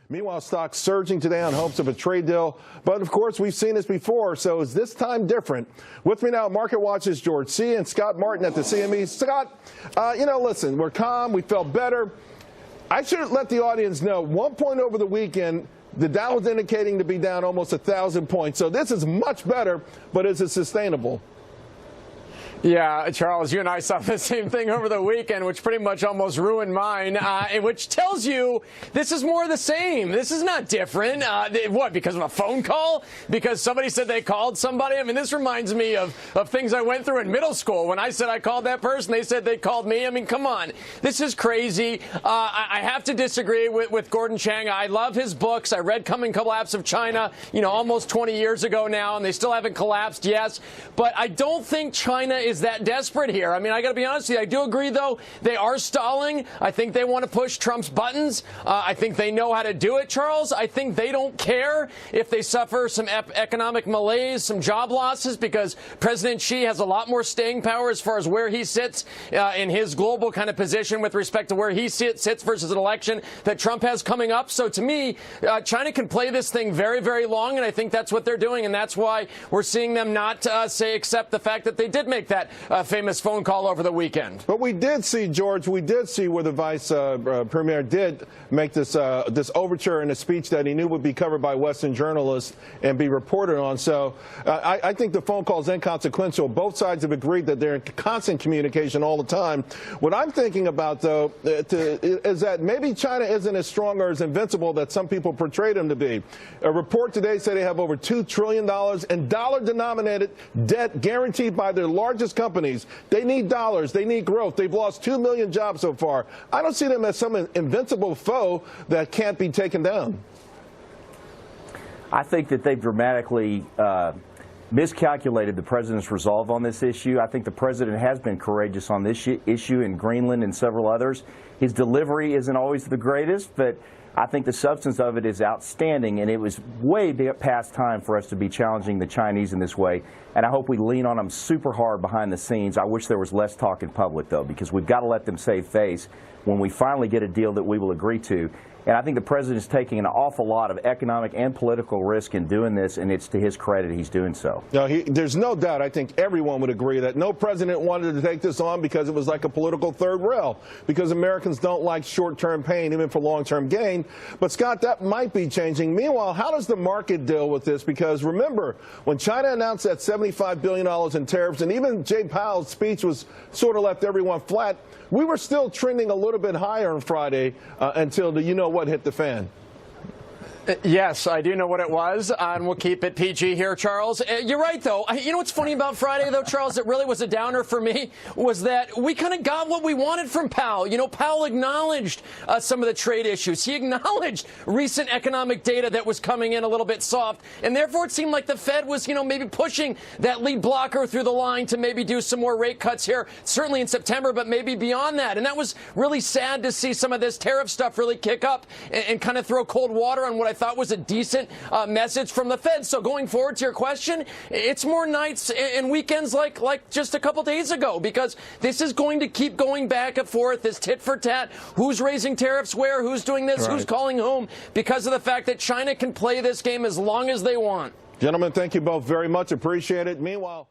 Meanwhile, stocks surging today on hopes of a trade deal. But, of course, we've seen this before, so is this time different? With me now, Market Watch's George C. and Scott Martin at the CME. Scott, listen, we're calm. We felt better. I should let the audience know, 1 point over the weekend, the Dow was indicating to be down almost 1,000 points. So this is much better, but is it sustainable? Yeah, Charles, you and I saw the same thing over the weekend, which pretty much almost ruined mine, which tells you this is more of the same. This is not different. What, because of a phone call? Because somebody said they called somebody? I mean, this reminds me of things I went through in middle school. When I said I called that person, they said they called me. I mean, come on. This is crazy. I have to disagree with Gordon Chang. I love his books. I read Coming Collapse of China, almost 20 years ago now, and they still haven't collapsed, yes. But I don't think China is that desperate here. I mean, I got to be honest with you. I do agree, though, they are stalling. I think they want to push Trump's buttons. I think they know how to do it, Charles. I think they don't care if they suffer some economic malaise, some job losses, because President Xi has a lot more staying power as far as where he sits in his global kind of position with respect to where he sits versus an election that Trump has coming up. So to me, China can play this thing very, very long, and I think that's what they're doing, and that's why we're seeing them not accept the fact that they did make that famous phone call over the weekend. But we did see, George, where the vice premier did make this overture in a speech that he knew would be covered by Western journalists and be reported on. So I think the phone call is inconsequential. Both sides have agreed that they're in constant communication all the time. What I'm thinking about, though, is that maybe China isn't as strong or as invincible that some people portray them to be. A report today said they have over $2 trillion in dollar-denominated debt guaranteed by their largest companies. They need dollars. They need growth. They've lost 2 million jobs so far. I don't see them as some invincible foe that can't be taken down. I think that they've dramatically miscalculated the president's resolve on this issue. I think the president has been courageous on this issue in Greenland and several others. His delivery isn't always the greatest, but I think the substance of it is outstanding, and it was way past time for us to be challenging the Chinese in this way. And I hope we lean on them super hard behind the scenes. I wish there was less talk in public, though, because we've got to let them save face when we finally get a deal that we will agree to. And I think the president is taking an awful lot of economic and political risk in doing this, and it's to his credit he's doing so. No, there's no doubt. I think everyone would agree that no president wanted to take this on because it was like a political third rail, because Americans don't like short-term pain, even for long-term gain. But, Scott, that might be changing. Meanwhile, how does the market deal with this? Because, remember, when China announced that $75 billion in tariffs, and even Jay Powell's speech was sort of left everyone flat, we were still trending a little bit higher on Friday until the you-know-what hit the fan. Yes, I do know what it was, and we'll keep it PG here, Charles. You're right, though. You know what's funny about Friday, though, Charles? It really was a downer for me, was that we kind of got what we wanted from Powell. Powell acknowledged some of the trade issues. He acknowledged recent economic data that was coming in a little bit soft, and therefore it seemed like the Fed was, maybe pushing that lead blocker through the line to maybe do some more rate cuts here, certainly in September, but maybe beyond that. And that was really sad to see some of this tariff stuff really kick up and kind of throw cold water on what I thought was a decent message from the Fed. So going forward to your question, it's more nights and weekends like just a couple days ago, because this is going to keep going back and forth, this tit for tat. Who's raising tariffs where? Who's doing this? Right. Who's calling whom? Because of the fact that China can play this game as long as they want. Gentlemen, thank you both very much. Appreciate it. Meanwhile,